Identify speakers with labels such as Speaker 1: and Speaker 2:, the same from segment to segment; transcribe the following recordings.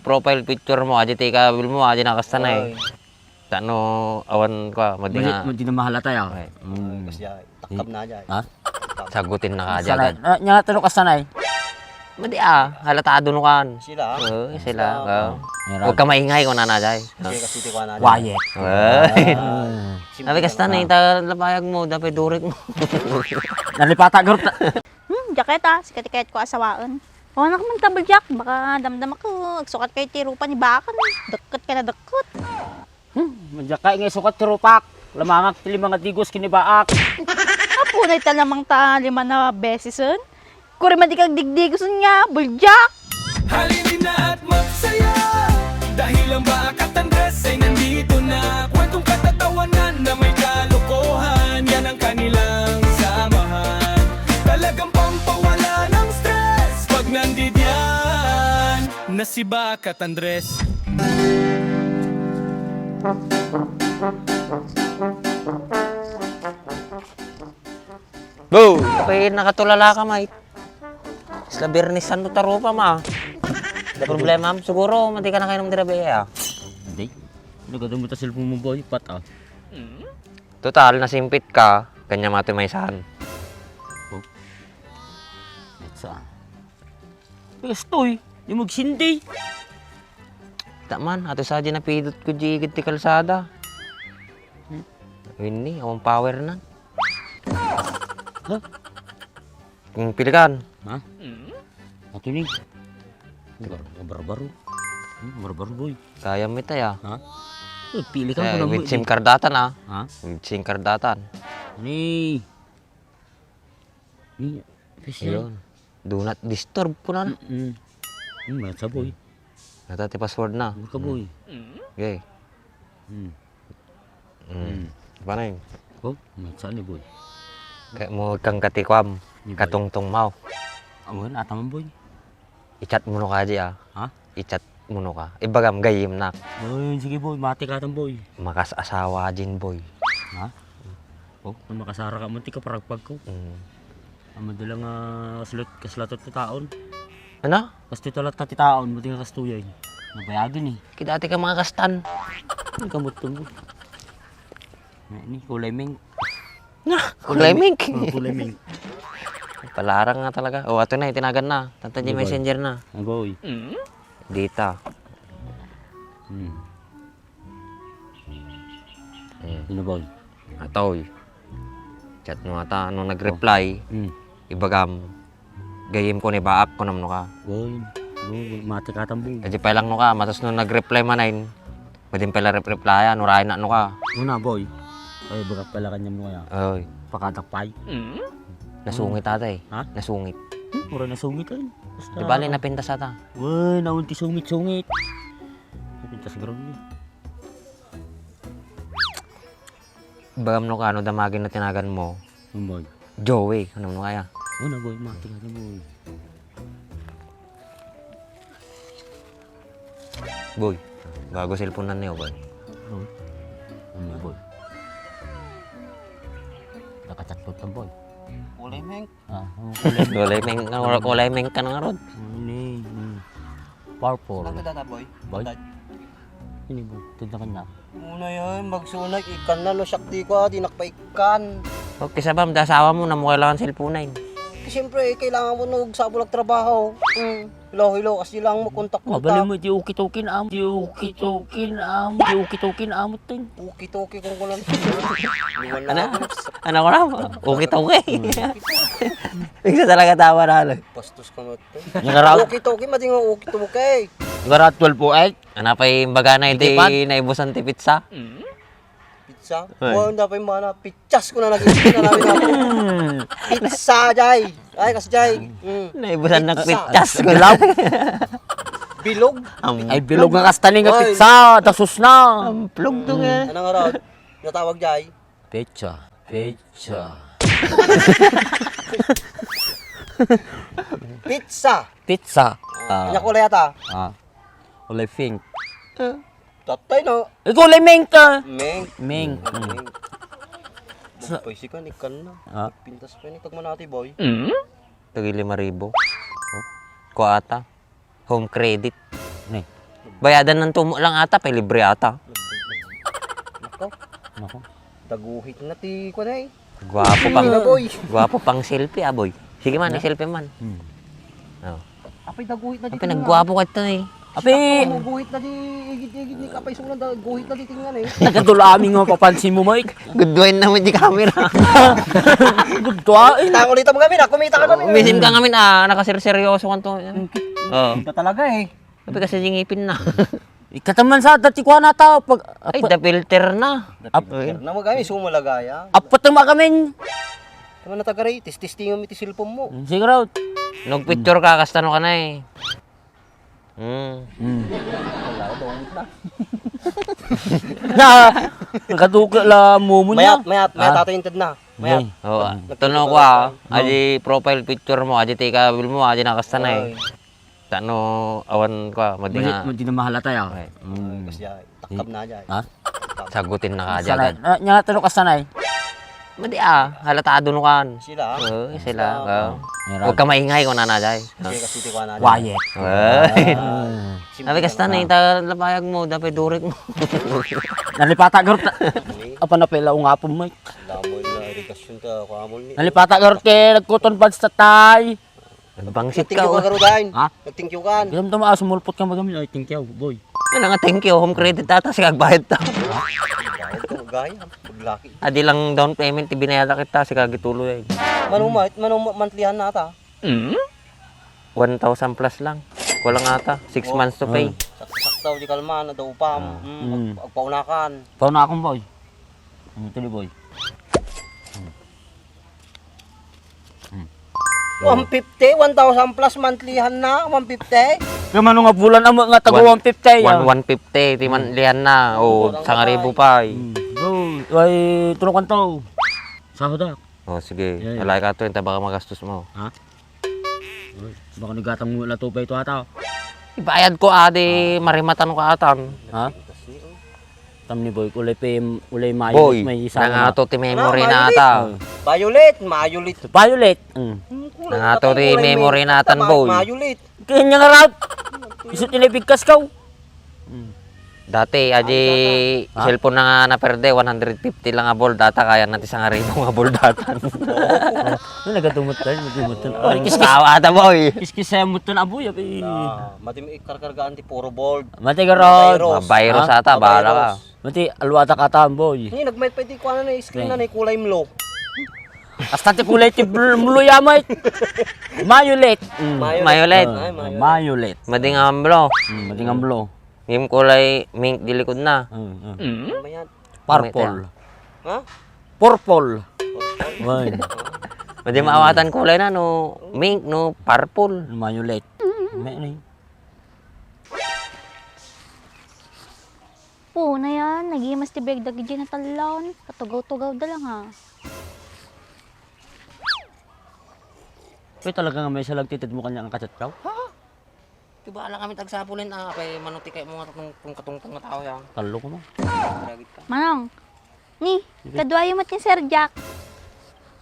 Speaker 1: profile picture mo, aja tika bil mo, aja nakasta na eh. Tano awan ka, madi nga.
Speaker 2: Madi na mahalata ya.
Speaker 3: Kasi takab na dyan.
Speaker 2: Ha?
Speaker 1: Sagutin na ka
Speaker 2: Sanay.
Speaker 1: agad.
Speaker 2: Nya tanong ka sanay.
Speaker 1: Madi halatado no kan.
Speaker 3: Sila.
Speaker 1: Sila. Huwag ka maingay kung nanajay.
Speaker 3: Kasi tikwa na dyan.
Speaker 2: Wayet.
Speaker 1: Sabi kasta na ita lapayag mo, dapat durik mo.
Speaker 2: Nalipata group.
Speaker 4: Jaketa, sikat-ikat ko asawaan. O anak man tabal jak, baka damdam ako. Agsukat kay tirupa ni Bakan. Deket ka na deket.
Speaker 2: Manjakay nga sukat tirupak. Lamangak tili mga digos kinibaak.
Speaker 4: Apunay ta lamang ta 5 na beseson. Kuri man di kag digdigoson niya, buljak.
Speaker 5: Halinin na at magsaya dahil ang Bakat Andres ay nandito na. Kwentong katatawanan na may kalokohan, yan ang kanilang samahan. Talagang pampawala ng stress pag nandidyan na si Bakat Andres.
Speaker 1: Bo! Kapag nakatulala ka, mate. Isla birnisan mo tarupa, ma. Ada problema, siguro, mati ka na kayo ng dirabe, ah.
Speaker 2: Hindi. Nagado mo ta cellphone mo boy, pat ah.
Speaker 1: Total, nasimpit ka, kanya mati may saan.
Speaker 2: Etsa. Pestoy, di magsindi.
Speaker 1: Taman, ato sa na pidot ko jigit ti kalsada. Ini, awang power na.
Speaker 2: Ha?
Speaker 1: Yung pilikan.
Speaker 2: Ha? Ato ni. Barbaro. Barbaro boy.
Speaker 1: Kaya mo ito, ya.
Speaker 2: Ha? Pili ka mo
Speaker 1: With SIM card datan, ah.
Speaker 2: Ha?
Speaker 1: With SIM card datan.
Speaker 2: Ni. Ni. Official.
Speaker 1: Ayun. Do not disturb po na.
Speaker 2: Mata boy.
Speaker 1: Natati password na.
Speaker 2: Ka boy.
Speaker 1: Okay. Paano yun?
Speaker 2: Oh, mata ni boy.
Speaker 1: Kaya mo kang katikwam. Katungtong mau.
Speaker 2: Awan ataman boy.
Speaker 1: I-chat mo no ka di, ah.
Speaker 2: Ha?
Speaker 1: I-chat mo no ka. Ibagam gayim na.
Speaker 2: Boy, sige boy, mati ka tan boy.
Speaker 1: Makas asawa din, boy.
Speaker 2: Ha? Oh, nang makasara ka munti ka paragpag ko. Madalang kaslatot na taon.
Speaker 1: Ano?
Speaker 2: Kastulat na ti taon, buti nga kastuyay. Nabayagin eh.
Speaker 1: Kidati ka mga kastan.
Speaker 2: Ang kamot tong. Ni kulay ming.
Speaker 1: Kulay mink.
Speaker 2: Kulay ming.
Speaker 1: Palarang nga talaga. Oh, ato na, itinagan na. Tanta di messenger na.
Speaker 2: Ang boy.
Speaker 1: Dita.
Speaker 2: Ano boy?
Speaker 1: Atoy. Chat mo ata. Nung nag-reply, ibagam. Gayim ko ni baak ko naman ka.
Speaker 2: Boy. Boy, mati ka tan boy.
Speaker 1: Kadi pa lang no ka. Matos nung nag-reply manayin. Pwede pala replyan. Nurahin na no ka.
Speaker 2: Una boy. Ay, baka pala kanyang mo kaya.
Speaker 1: Ay.
Speaker 2: Pakatakpay.
Speaker 1: Nasungit ata eh.
Speaker 2: Ha?
Speaker 1: Nasungit.
Speaker 2: Mura na sungit ay. Basta.
Speaker 1: Di bali napintas ata.
Speaker 2: Boy, naunti sungit-sungit. Napintas ground niya.
Speaker 1: Ibagam no ka. Ano damagin na tinagan mo.
Speaker 2: Ang boy.
Speaker 1: Joey. Ano mo kaya?
Speaker 2: Una boy, mati ka tan boy.
Speaker 1: Boy. Bago cellphone na niyo, boy.
Speaker 2: Boy. Ano boy? Nakachatlot tan boy.
Speaker 3: Kulay meng.
Speaker 2: Ah,
Speaker 1: Kulay meng ka na nga rod.
Speaker 2: Ini. Purple.
Speaker 3: Ano data boy?
Speaker 2: Boy? Ini boy, tinda ka na.
Speaker 3: Muna yan, magsunay. Ikan na no, sakti ko. Dinak pa ikan.
Speaker 1: Okay, sabam, dasawa mo na mo kailangan cellphone na yun.
Speaker 3: Siyempre, kailangan mo nung sa bulag trabaho. Hello, kasi lang mo kontak mo.
Speaker 2: Mabali mo, di ukit-ukin am. Di ukit-ukin amot din.
Speaker 3: Uki-toki kung kulang.
Speaker 1: Ano ko na? Okay. Bigla talaga tawa na ano.
Speaker 3: Pastos ka mo ito.
Speaker 1: Yung araw,
Speaker 3: Uki-toki, madi nga uki-toki.
Speaker 1: gara 12 po ay. Ano pa yung baga na iti
Speaker 2: Ikipad?
Speaker 1: naibusan ti pizza?
Speaker 3: Pizza?
Speaker 1: Ay.
Speaker 3: Oo, hindi pa yung mana. Pichas ko na nag-isip na namin ako. Pizza, Jai. Ay, kasi Jai.
Speaker 1: Naibusan ng
Speaker 3: Pizza.
Speaker 1: pizzas ko
Speaker 2: Bilog.
Speaker 3: Bilog.
Speaker 2: Ay, bilog nga kastaning nga
Speaker 3: Ay.
Speaker 2: pizza. Tasus na.
Speaker 1: Plug to nga.
Speaker 3: Anong araw? Natawag Jai.
Speaker 2: Pecha. Pecha.
Speaker 3: Pizza.
Speaker 2: Pizza.
Speaker 3: Kanya kulay yata.
Speaker 2: Kulay pink.
Speaker 3: Tatay na.
Speaker 2: Kulay mink ka.
Speaker 3: Meng.
Speaker 2: Mink.
Speaker 3: Pwesi ka, ikan na.
Speaker 2: Ah.
Speaker 3: Pintas pa ni Tagmanati, boy.
Speaker 1: Tagi 5,000. Ko ata. Home credit.
Speaker 2: Ni.
Speaker 1: Bayadan ng tumo lang ata, pa libre ata.
Speaker 3: Nako,
Speaker 2: Nako.
Speaker 3: daguhit na ti ko na eh.
Speaker 1: Gwapo pang,
Speaker 3: Na boy.
Speaker 1: gwapo pang selfie boy. Sige man, selfie man.
Speaker 2: Hmm.
Speaker 1: Oh.
Speaker 3: Apay daguhit na di.
Speaker 1: Ang pinagwapo ka ito eh.
Speaker 2: Api,
Speaker 3: Guhit na di, igit-igit ni kapay sulan, guhit na di tingnan eh.
Speaker 2: nagadulami nga papansin mo, Mike.
Speaker 1: Good wine naman di camera.
Speaker 2: Gudwa,
Speaker 3: Kita ko dito mga mina, kumita ka kami.
Speaker 1: Umisim ka ngamin nakaserseryoso ka to. Oo.
Speaker 3: Ito talaga eh.
Speaker 1: Sabi kasi singipin na.
Speaker 2: Ikataman sa dati ko na tao pag
Speaker 1: Ay, the filter na.
Speaker 3: Na magami, sumalagaya.
Speaker 2: apat ng makamin.
Speaker 3: Tama na tagaray, tis-tistingan mo ti cellphone mo.
Speaker 2: Siguro.
Speaker 1: Nag-picture ka, kastano ka na eh.
Speaker 3: Wala, daguhit na.
Speaker 2: Na, nakatukla la mumo niya.
Speaker 3: Mayat, tatayintad na. Mayat.
Speaker 1: Oo. Tuno ko adi profile picture mo, adi tika bill mo, adi nakasta na eh. Tano awan ko, madi nga.
Speaker 2: Madi na mahalata ya.
Speaker 1: Okay.
Speaker 3: Kasi takab na dyan.
Speaker 2: Ha?
Speaker 1: Sagutin na ka
Speaker 2: Sanay.
Speaker 1: agad.
Speaker 2: Nya tanong ka sanay.
Speaker 1: Madi halatado no kan.
Speaker 3: Sila.
Speaker 1: Oo, sila. Oo.
Speaker 2: Meron.
Speaker 1: Huwag ka maingay kung nanajay.
Speaker 3: Kasi ti ko na dyan.
Speaker 2: Quiet.
Speaker 1: Sabi kasta na ita lapayag mo, dapat durik mo.
Speaker 2: Nalipata garot. Apa na pala nga po, Mike.
Speaker 3: Lamoy na irrigation ka, kuhamol ni.
Speaker 2: Nalipata garot kay nagkuton pads sa tay.
Speaker 1: Nagbangsit
Speaker 3: Nag-thank
Speaker 1: ka.
Speaker 3: you ka garudahin.
Speaker 2: Ha?
Speaker 3: Nag-thank you ka.
Speaker 2: Ganun tama sumulpot ka magamit. Ay, thank you, boy.
Speaker 1: Ano nga, thank you. Home credit ata, sige agbayad ta.
Speaker 3: Bayad ka, gaya. Paglaki.
Speaker 1: Adi lang down payment, ibinayada kita, sige gituloy.
Speaker 3: Manong monthlyhan na ata.
Speaker 1: 1,000 plus lang. Walang ata, 6 months to pay.
Speaker 3: Saksaw di kalma na daw pa. Agpaunakan.
Speaker 2: Pao na akong boy. Tuloy, boy.
Speaker 3: 150, 1,000 plus monthlyhan na, 150.
Speaker 2: Kamano nga bulan amo nga tago 150 ya.
Speaker 1: 150, di man lihan na. O, 1,000 pa eh.
Speaker 2: Go, ay tulong kan to. Sahod ak.
Speaker 1: O, sige.
Speaker 2: Yeah, yeah.
Speaker 1: Alay ka to, baka magastos mo.
Speaker 2: Ha? Baka nigatang mo la to pa ito ata.
Speaker 1: Ibayad ko adi, marimatan ko atan.
Speaker 2: Ha? Tam ni boy ulay mayo
Speaker 1: Boy,
Speaker 2: may isa
Speaker 1: nangato ti memory
Speaker 3: Ah,
Speaker 1: na ata.
Speaker 3: Violet.
Speaker 2: Violet.
Speaker 1: Nangato ti memory na atan, boy.
Speaker 3: Violet.
Speaker 2: Kanya nga rap. Isu tilibigkas ka.
Speaker 1: Dati, adi, cellphone na nga naperde, 150 lang nga ball data, kaya natin sa nga rin nga ball data.
Speaker 2: Ano nagadumot tayo, nagadumot tayo.
Speaker 1: Ay, kiskawa ata, boy.
Speaker 2: Kiskis saya mo to na aboy.
Speaker 3: Matim ikarkargaan ti puro board.
Speaker 2: Mati garot.
Speaker 1: Virus ata, bahala ka.
Speaker 2: Mati alwata ka ta boy.
Speaker 3: Ni nagmayt pa ti kuana na screen na ni kulay mlo.
Speaker 2: Hasta ti kulay ti mulo yamay. Violet.
Speaker 1: Violet.
Speaker 2: Violet.
Speaker 1: Mading amblo.
Speaker 2: Mati ngamblo.
Speaker 1: Yung kulay mink dilikod na.
Speaker 3: Mayan.
Speaker 2: Purple.
Speaker 3: Ha?
Speaker 2: Purple. Why?
Speaker 1: Mading maawatan kulay na, no. Mink, no. Purple.
Speaker 2: Violet. May ni.
Speaker 4: Oo na yan, nagimas ti beg dagi dyan na talon. Katugaw-tugaw da lang ha.
Speaker 2: Kaya talaga nga may salag titid mo kanya ang kachatkaw.
Speaker 1: Diba ala kami tagsapulin kay manuti kay mga katungtong na tao yan.
Speaker 2: Talo ko mo.
Speaker 4: Manong, ni, kadwayo mo ti Sir Jack.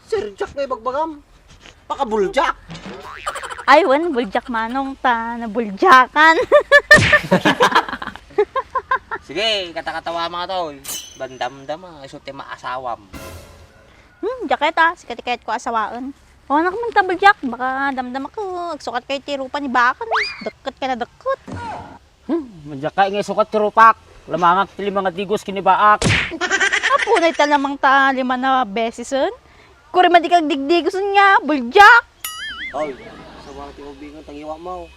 Speaker 3: Sir Jack na ibagbagam. Pakabuljack.
Speaker 4: Ay, wan, buljak manong ta, nabuljakan.
Speaker 1: Sige, katakatawa mga tol. Bandam-dama, iso ti maasawam.
Speaker 4: Jacket sikat-ikat ko asawaan. O, anak man ta buljak, baka damdam ako, agsukat kay tirupan ni Bakan. Dakot ka na dakot.
Speaker 2: Madya nga sukat tirupak. Lamangak tili mga digos kinibaak.
Speaker 4: Apunay ta lamang ta 5 na beseson. Kuri man di kag digdigoson niya, buljak.
Speaker 3: Ay, sa mga ti ubingan tangiwa mo.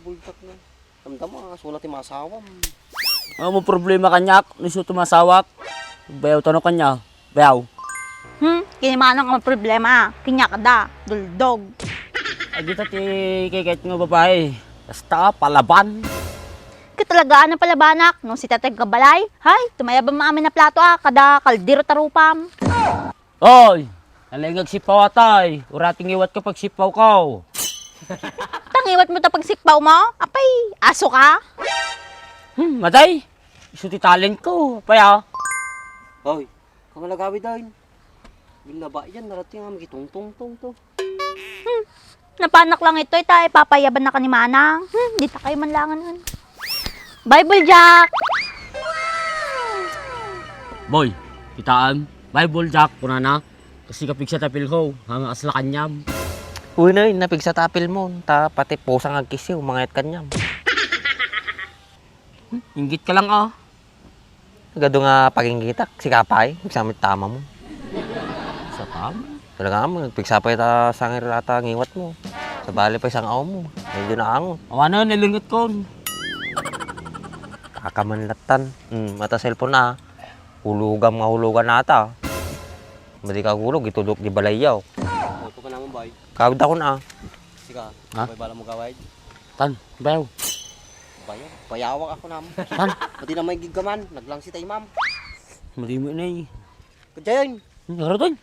Speaker 3: Buljack na. Damdam sulat ti masawam.
Speaker 2: Ano mo problema kanyak? Niso tumasawak. Bayaw tanong kanya. Bayaw.
Speaker 4: Kinimanang ang problema. Kinyak da, duldog.
Speaker 2: Ay dito ti kikit nga babae. Basta palaban.
Speaker 4: Katalagaan ng palabanak, nung si Tatay Kabalay, hay, tumayabang maamin na plato kada kaldero tarupam.
Speaker 2: Oy! Nalingag sipaw atay. Urating iwat ka pag sipaw ko.
Speaker 4: Tangiwat mo ta pag sikpaw mo, apay, aso ka?
Speaker 2: Matay! Iso ti talent ko. Paya.
Speaker 3: Hoy, kamalagawi dahin. Binaba yan, narating ang magitong-tong-tong to.
Speaker 4: Napanak lang ito, tayo papayaban na ka ni Manang. Di ta kayo manlangan nun. Bible Jack!
Speaker 2: Boy, kitaan. Bible Jack, kuna na. Kasi kapig sa tapil ko, hanga asla kanyam.
Speaker 1: Uy na napig sa tapil mo. Ta pati pusang agkisiw, mga kanyam.
Speaker 2: Inggit ka lang ah.
Speaker 1: Gado nga paginggitak, si kapay, magsamit tama mo.
Speaker 2: Sa tama.
Speaker 1: Talaga mo, nagpigsapay ta sa ngirata ngiwat mo. Sa bali pa isang aw mo, medyo naangon.
Speaker 2: Awa na, nalungot ko.
Speaker 1: Kakamanlatan. Mata cellphone na. Hulugan nata. Madi ka hulog, itulog di balayaw.
Speaker 3: Ito ka naman, bay.
Speaker 1: Kawid ako na.
Speaker 3: Sika,
Speaker 2: Ha?
Speaker 3: bay bala mo gawad.
Speaker 2: Tan, bayaw.
Speaker 3: Bayaw, bayawak ako naman.
Speaker 2: Tan,
Speaker 3: Pati na may gigaman, naglangsi tayo, ma'am.
Speaker 2: mali mo na eh.
Speaker 3: Kadyayon.
Speaker 2: Naraton.